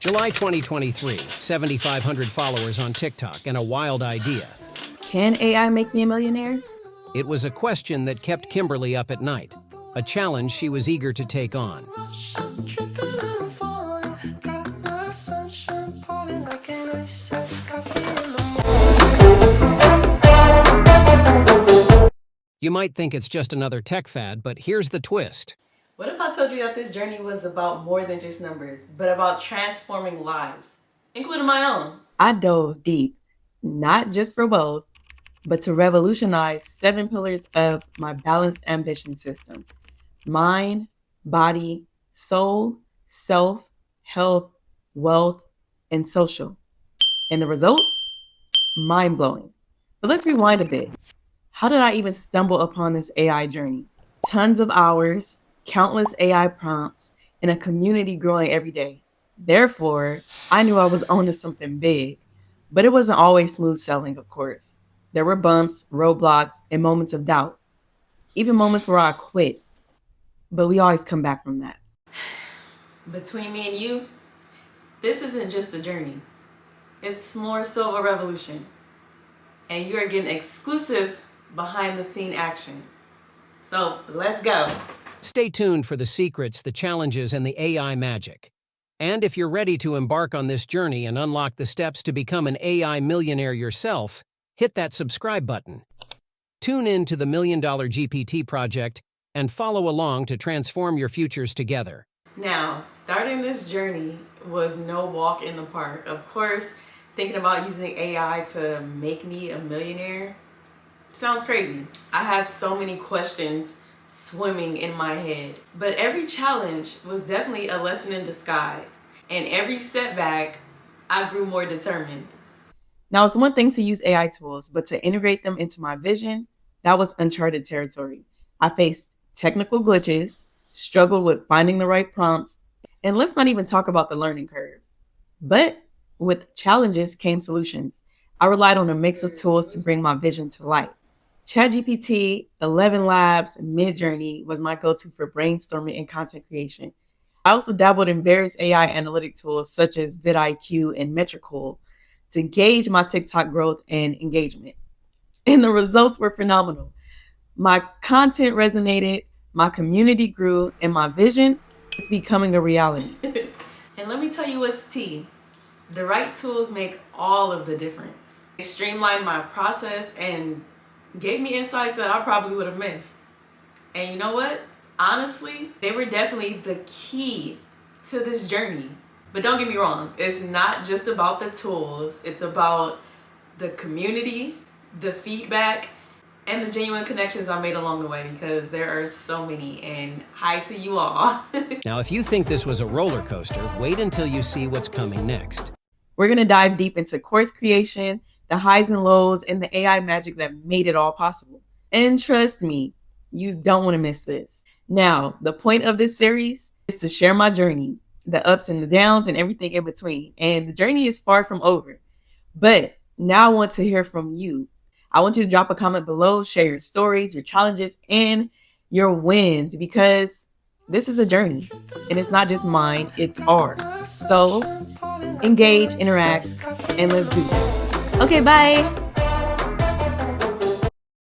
July 2023, 7,500 followers on TikTok and a wild idea. Can AI make me a millionaire? It was a question that kept Kimberly up at night, a challenge she was eager to take on. You might think it's just another tech fad, but here's the twist. What if I told you that this journey was about more than just numbers, but about transforming lives, including my own? I dove deep, not just for wealth, but to revolutionize 7 pillars of my balanced ambition system: mind, body, soul, self, health, wealth, and social. And the results? Mind-blowing. But let's rewind a bit. How did I even stumble upon this AI journey? Tons of hours, countless AI prompts, and a community growing every day. Therefore, I knew I was onto something big. But it wasn't always smooth sailing, of course. There were bumps, roadblocks, and moments of doubt. Even moments where I quit. But we always come back from that. Between me and you, this isn't just a journey. It's more so a revolution. And you are getting exclusive behind the scene action. So let's go. Stay tuned for the secrets, the challenges, and the AI magic. And if you're ready to embark on this journey and unlock the steps to become an AI millionaire yourself, hit that subscribe button. Tune in to the $1 Million GPT project and follow along to transform your futures together. Now, starting this journey was no walk in the park. Of course, thinking about using AI to make me a millionaire sounds crazy. I had so many questions swimming in my head. But every challenge was definitely a lesson in disguise. And every setback, I grew more determined. Now, it's one thing to use AI tools, but to integrate them into my vision, that was uncharted territory. I faced technical glitches, struggled with finding the right prompts, and let's not even talk about the learning curve. But with challenges came solutions. I relied on a mix of tools to bring my vision to light. Chat GPT, 11 Labs, and Midjourney was my go-to for brainstorming and content creation. I also dabbled in various AI analytic tools such as vidIQ and Metricool to gauge my TikTok growth and engagement. And the results were phenomenal. My content resonated, my community grew, and my vision is becoming a reality. And let me tell you what's tea. The right tools make all of the difference. They streamlined my process and gave me insights that I probably would have missed. And you know what? Honestly, they were definitely the key to this journey. But don't get me wrong, it's not just about the tools. It's about the community, the feedback, and the genuine connections I made along the way, because there are so many. And hi to you all. Now, if you think this was a roller coaster, wait until you see what's coming next. We're going to dive deep into course creation, the highs and lows, and the AI magic that made it all possible. And trust me, you don't want to miss this. Now, the point of this series is to share my journey, the ups and the downs and everything in between. And the journey is far from over. But now I want to hear from you. I want you to drop a comment below, share your stories, your challenges, and your wins, because this is a journey and it's not just mine, it's ours. So engage, interact, and let's do it. Okay, bye.